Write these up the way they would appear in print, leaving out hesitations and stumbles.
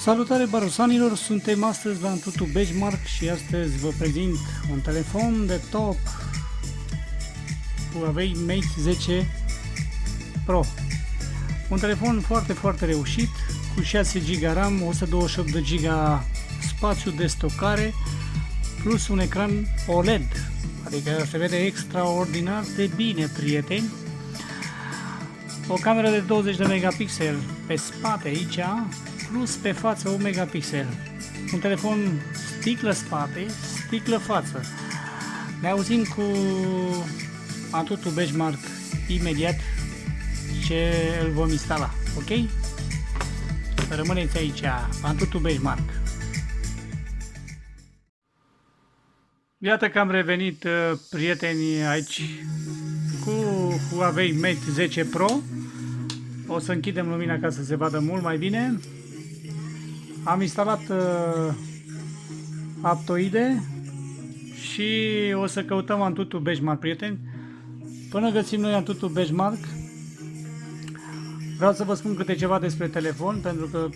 Salutare barosanilor, suntem astăzi la Antutu Benchmark și astăzi vă prezint un telefon de top Huawei Mate 10 Pro. Un telefon foarte reușit, cu 6 GB RAM, 128 de GB spațiu de stocare, plus un ecran OLED, adică se vede extraordinar de bine, prieteni. O cameră de 20 de megapixel pe spate aici, plus pe față 1 megapixel. Un telefon sticlă spate, sticlă față. Ne auzim cu Antutu Benchmark imediat ce îl vom instala, ok? Rămâneți aici, Antutu Benchmark. Iată că am revenit, prieteni, aici cu Huawei Mate 10 Pro. O să închidem lumina ca să se vadă mult mai bine. Am instalat Aptoide și o să căutăm Antutu Benchmark, prieteni. Până găsim noi Antutu Benchmark, vreau să vă spun câte ceva despre telefon, pentru că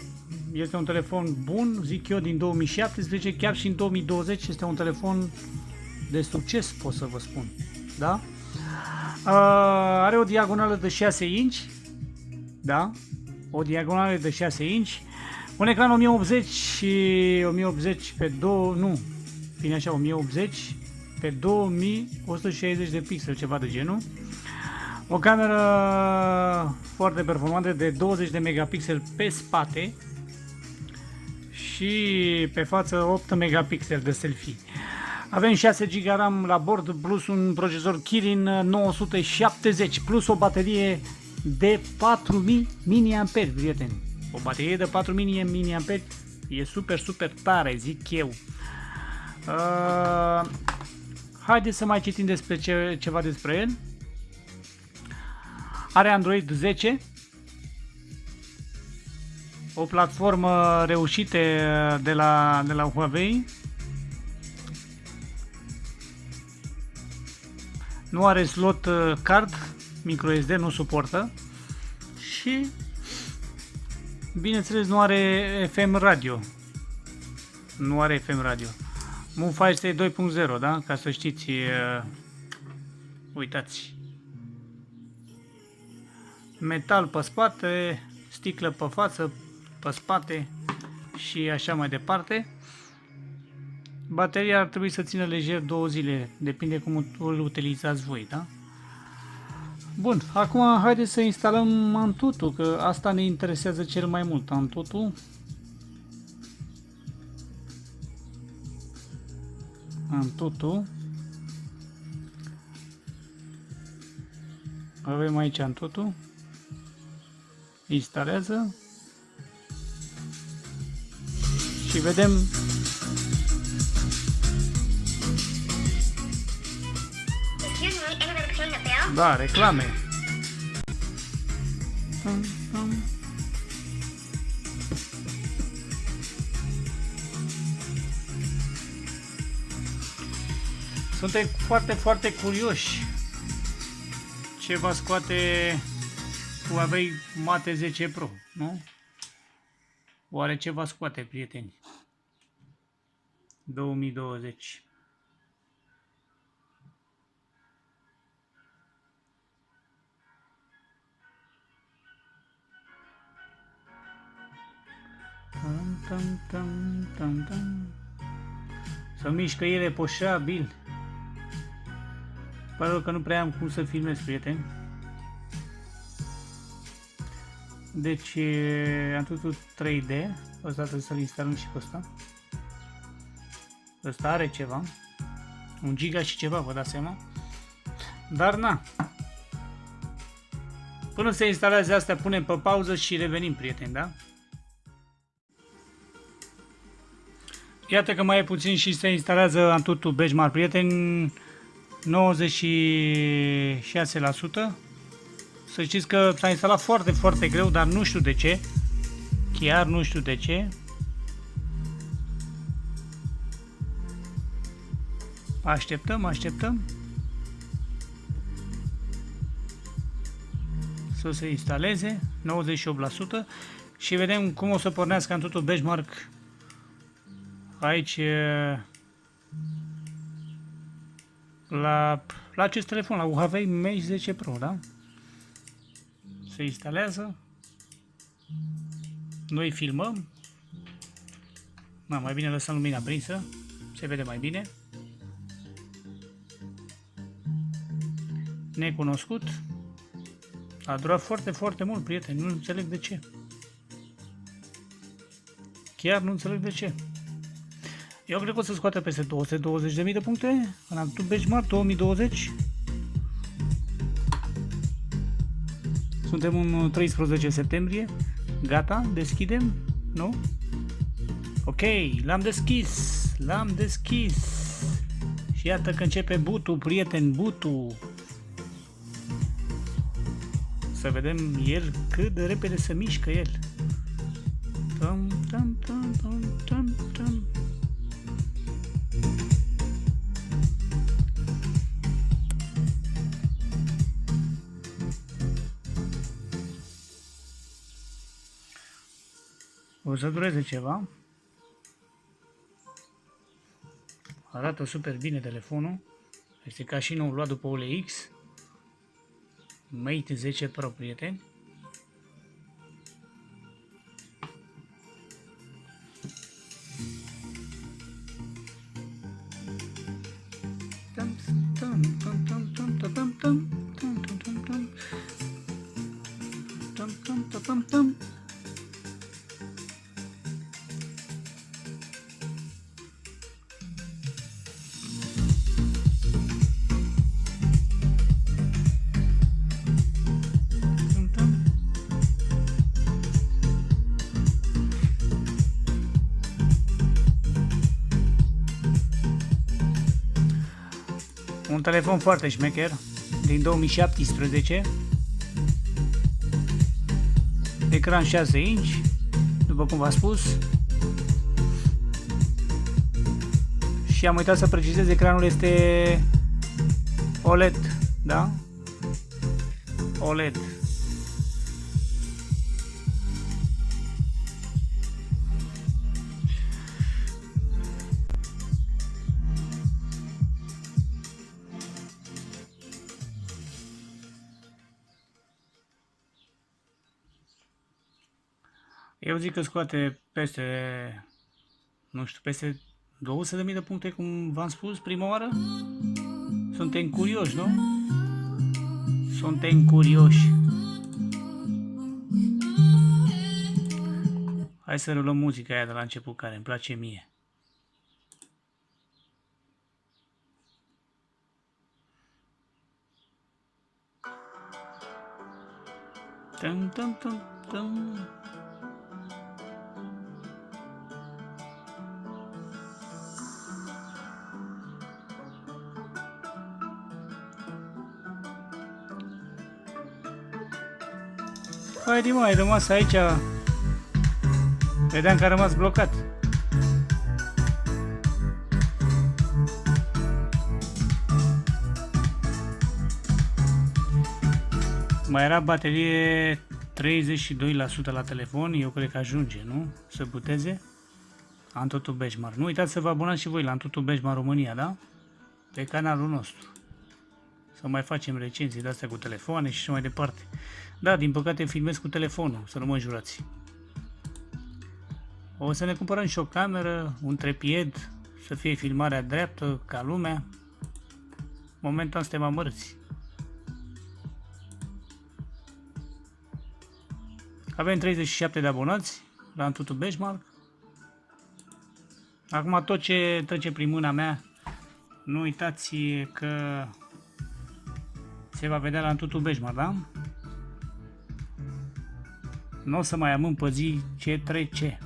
este un telefon bun, zic eu, din 2017, chiar și în 2020 este un telefon de succes, pot să vă spun. Da? Are o diagonală de 6 inch, da? O diagonală de 6 inch, un ecran 1080 și 1080 pe 2, nu, bine așa, 1080 pe 2160 de pixel, ceva de genul. O cameră foarte performantă de 20 de megapixel pe spate și pe față 8 megapixel de selfie. Avem 6 GB RAM la bord, plus un procesor Kirin 970, plus o baterie de 4000 mAh, prieteni. O baterie de 4000 mAh e super tare, zic eu. Haideți să mai citim despre ceva despre el. Are Android 10, o platformă reușită de la Huawei. Nu are slot card, microSD nu suportă și, bineînțeles, nu are FM radio. Nu are FM radio. MUFA este 2.0, da? Ca să știți, uitați. Metal pe spate, sticlă pe față, pe spate și așa mai departe. Bateria ar trebui să țină lejer 2 zile, depinde cum îl utilizați voi, da? Bun, acum haideți să instalăm Antutu, că asta ne interesează cel mai mult, Antutu. Antutu. Avem aici Antutu. Instalează. Și vedem. Da, reclame. Suntem foarte curioși ce va scoate Huawei Mate 10 Pro, nu? Oare ce va scoate, prieteni? 2020. Să mișcă ele poșabil. Pare că nu prea am cum să filmez, prieteni. Deci Antutu 3D, ăsta trebuie să-l instalăm și pe ăsta. Ăsta are ceva, 1 giga și ceva, vă dați seama. Dar na. Până se instalează astea, punem pe pauză și revenim, prieteni, da? Iată că mai e puțin și se instalează Antutu Benchmark, prieteni, 96%. Să știți că s-a instalat foarte greu, dar nu știu de ce. Chiar nu știu de ce. Așteptăm. Să se instaleze, 98%. și vedem cum o să pornească Antutu Benchmark aici la acest telefon, la Huawei Mate 10 Pro, da? Se instalează. Noi filmăm. Mai bine lăsăm lumina prinsă, se vede mai bine. Necunoscut. A durat foarte mult, prieteni, nu înțeleg de ce. Chiar nu înțeleg de ce. Eu cred că o să scoate peste 220.000 de puncte în Antutu Benchmark 2020. Suntem în 13 septembrie. Gata, deschidem, nu? Ok, l-am deschis. Și iată că începe bootul, prieteni, bootul. Să vedem el cât de repede se mișcă el. Tam. O să dureze ceva. Arată super bine telefonul. Este ca și nou luat după OLX. Mate 10 Pro, prieteni. Un telefon foarte șmecher, din 2017, ecran 6 inch, după cum v-am spus, și am uitat să precizez, ecranul este OLED, da? OLED. Eu zic că scoate peste, nu știu, peste 200.000 de puncte, cum v-am spus prima oară. Suntem curioși, nu? Suntem curioși. Hai să reluăm muzica aia de la început, care îmi place mie. Tum. Haide mă, ai rămas aici. Vedeam că a rămas blocat. Mai era baterie 32% la telefon. Eu cred că ajunge, nu? Să puteze Antutu Benchmark. Nu uitați să vă abonați și voi la Antutu Benchmark România, da? Pe canalul nostru. Să mai facem recenzii de-astea cu telefoane și așa mai departe. Da, din păcate filmez cu telefonul, să nu mă jurați. O să ne cumpărăm și o cameră, un trepied, să fie filmarea dreaptă, ca lumea. Momentan suntem amărâți. Avem 37 de abonați la Antutu Benchmark. Acum tot ce trece prin mâna mea, nu uitați că se va vedea la Antutu Benchmark, da? Nu o să mai amân pe zi ce trece.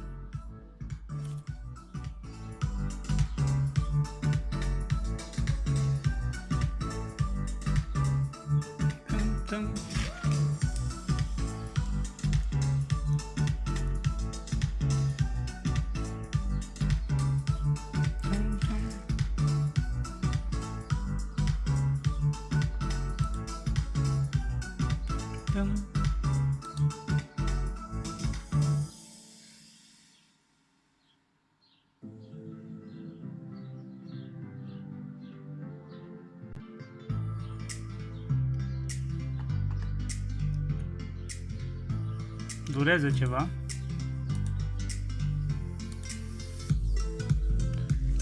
Durează ceva.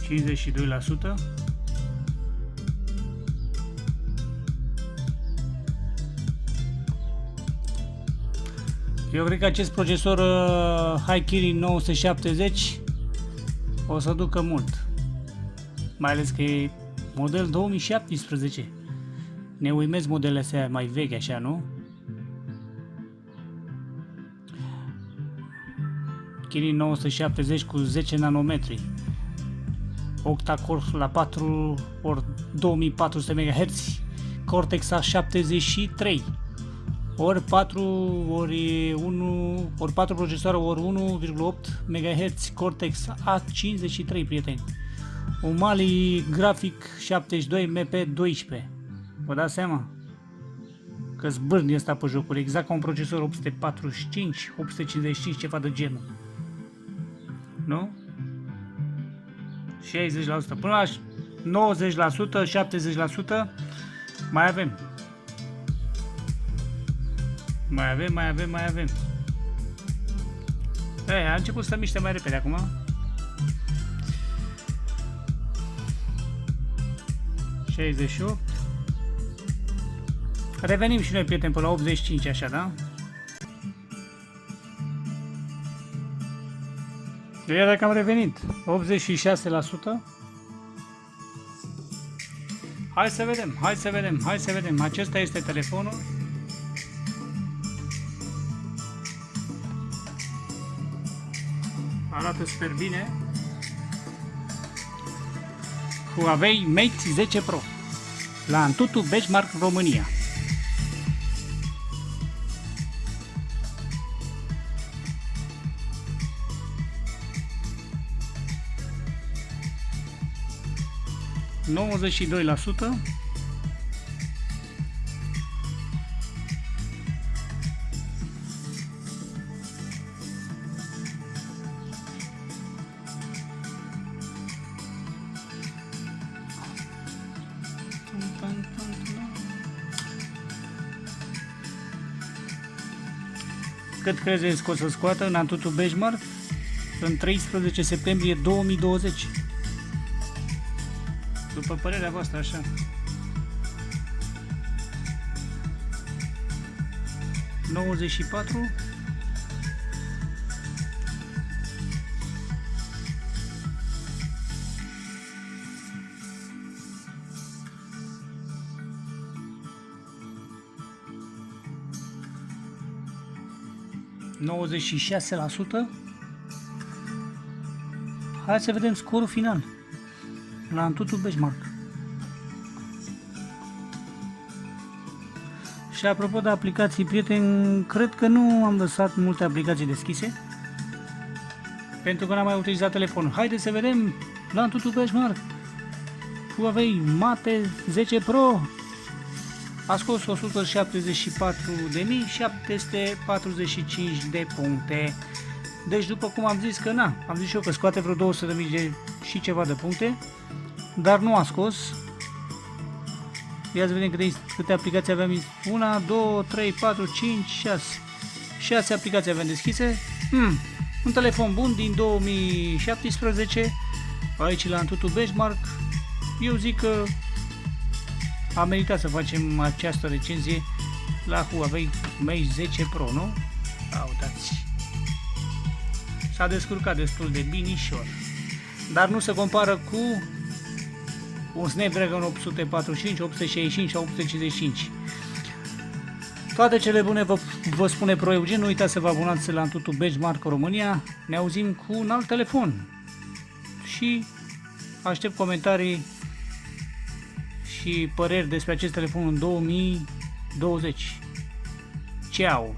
52%. Eu cred că acest procesor High Kirin 970 o să ducă mult. Mai ales că e model 2017. Ne uimesc modelele astea mai vechi așa, nu? Kirin 970 cu 10 nanometri. Octa-core la 4 ori 2400 MHz. Cortex A73. Ori 4 ori 1 ori 4 procesoare ori 1,8 MHz. Cortex A53, prieteni. Un Mali grafic 72 MP12. Vă dați seama? Că zbârni ăsta pe jocuri, exact ca un procesor 845, 855, ceva de genul. Nu? 60%, până la 90%, 70%, mai avem. Mai avem. A început să miște mai repede acum. ...68. Revenim și noi, prieteni, până la 85, așa, da? Iar dacă am revenit, 86%. Hai să vedem. Acesta este telefonul. Arată super bine. Huawei Mate 10 Pro la Antutu Benchmark România. ...92%. Cât credeți că o să scoată în Antutu Benchmark în 13 septembrie 2020? După părerea voastră, așa. ...94%. ...96%. Hai să vedem scorul final la Antutu Benchmark. Și apropo de aplicații, prieteni, cred că nu am lăsat multe aplicații deschise, pentru că n-am mai utilizat telefonul. Haideți să vedem la Antutu Benchmark. Huawei Mate 10 Pro a scos 174.745 de puncte. Deci, după cum am zis că am zis și eu că scoate vreo 200.000 de și ceva de puncte, dar nu a scos. Ia să vedem câte aplicații aveam. 1, 2, 3, 4, 5, 6. 6 aplicații aveam deschise. Un telefon bun din 2017. Aici la Antutu Benchmark. Eu zic că a meritat să facem această recenzie la Huawei Mate 10 Pro, nu? Uitați. S-a descurcat destul de binișor. Dar nu se compară cu un Snapdragon 845, 865 sau 855. Toate cele bune vă spune Pro Eugen. Nu uitați să vă abonați la Antutu Benchmark România. Ne auzim cu un alt telefon. Și aștept comentarii și păreri despre acest telefon în 2020. Ciao!